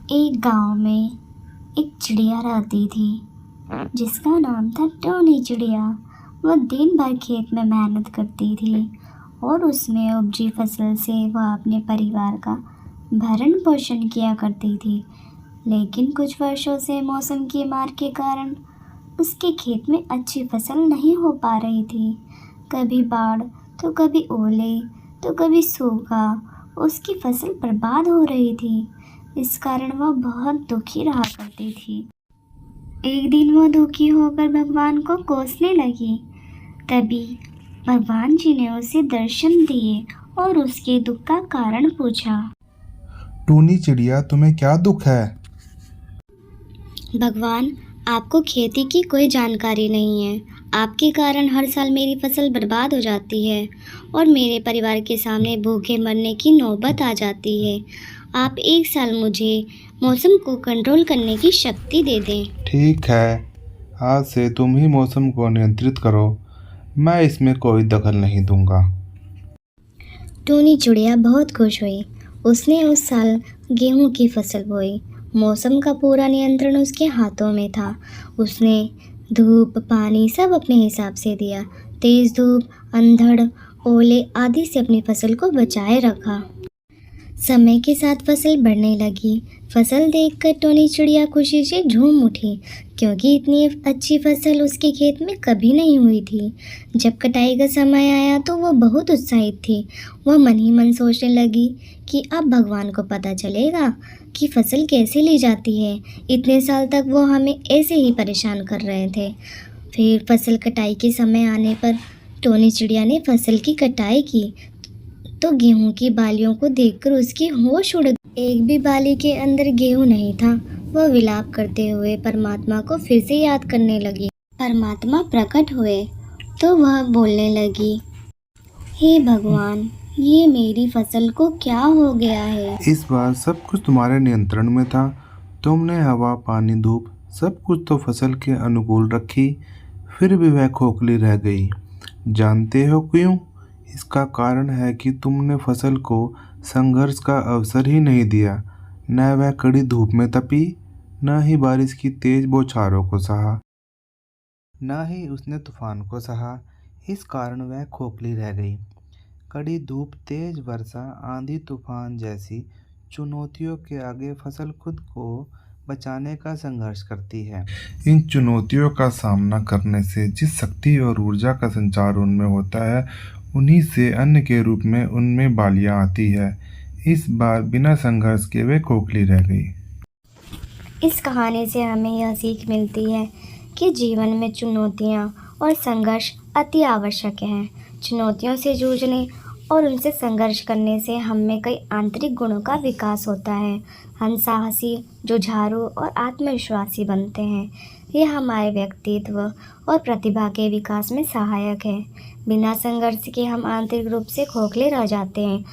एक गांव में एक चिड़िया रहती थी जिसका नाम था टोनी चिड़िया। वह दिन भर खेत में मेहनत करती थी और उसमें उपजी फसल से वह अपने परिवार का भरण पोषण किया करती थी। लेकिन कुछ वर्षों से मौसम की मार के कारण उसके खेत में अच्छी फसल नहीं हो पा रही थी। कभी बाढ़ तो कभी ओले तो कभी सूखा, उसकी फसल बर्बाद हो रही थी। इस कारण वह बहुत दुखी रहा करती थी। एक दिन वह दुखी होकर भगवान को कोसने लगी। तभी भगवान जी ने उसे दर्शन दिए और उसके दुख का कारण पूछा। टूनी चिड़िया, तुम्हें क्या दुख है? भगवान, आपको खेती की कोई जानकारी नहीं है। आपके कारण हर साल मेरी फसल बर्बाद हो जाती है और मेरे परिवार के सामने भूखे मरने की नौबत आ जाती है। आप एक साल मुझे मौसम को कंट्रोल करने की शक्ति दे दें। ठीक है, आज से तुम ही मौसम को नियंत्रित करो। मैं इसमें कोई दखल नहीं दूंगा। टोनी चिड़िया बहुत खुश हुई। उसने उस साल गेहूं की फसल बोई। मौसम का पूरा नियंत्रण उसके हाथों में था। उसने धूप पानी सब अपने हिसाब से दिया। तेज धूप, अंधड़, ओले आदि से अपनी फसल को बचाए रखा। समय के साथ फसल बढ़ने लगी। फसल देखकर टोनी चिड़िया खुशी से झूम उठी, क्योंकि इतनी अच्छी फसल उसके खेत में कभी नहीं हुई थी। जब कटाई का समय आया तो वह बहुत उत्साहित थी। वह मन ही मन सोचने लगी कि अब भगवान को पता चलेगा कि फसल कैसे ली जाती है। इतने साल तक वो हमें ऐसे ही परेशान कर रहे थे। फिर फसल कटाई के समय आने पर टोनी चिड़िया ने फसल की कटाई की तो गेहूं की बालियों को देखकर उसकी होश उड़ गई। एक भी बाली के अंदर गेहूं नहीं था। वह विलाप करते हुए परमात्मा को फिर से याद करने लगी। परमात्मा प्रकट हुए तो वह बोलने लगी, हे भगवान, ये मेरी फसल को क्या हो गया है? इस बार सब कुछ तुम्हारे नियंत्रण में था। तुमने हवा पानी धूप सब कुछ तो फसल के अनुकूल रखी, फिर भी वह खोखली रह गई। जानते हो क्यों? इसका कारण है कि तुमने फसल को संघर्ष का अवसर ही नहीं दिया। न वह कड़ी धूप में तपी, न ही बारिश की तेज बौछारों को सहा, न ही उसने तूफान को सहा। इस कारण वह खोखली रह गई। कड़ी धूप, तेज वर्षा, आंधी तूफान जैसी चुनौतियों के आगे फसल खुद को बचाने का संघर्ष करती है। इन चुनौतियों का सामना करने से जिस शक्ति और ऊर्जा का संचार उनमें होता है, उन्हीं से अन्न के रूप में उनमें बालियां आती है। इस बार बिना संघर्ष के वे खोखली रह गई। इस कहानी से हमें यह सीख मिलती है कि जीवन में चुनौतियाँ और संघर्ष अति आवश्यक हैं। चुनौतियों से जूझने और उनसे संघर्ष करने से हम में कई आंतरिक गुणों का विकास होता है। हम साहसी, जुझारू और आत्मविश्वासी बनते हैं। ये हमारे व्यक्तित्व और प्रतिभा के विकास में सहायक है। बिना संघर्ष के हम आंतरिक रूप से खोखले रह जाते हैं।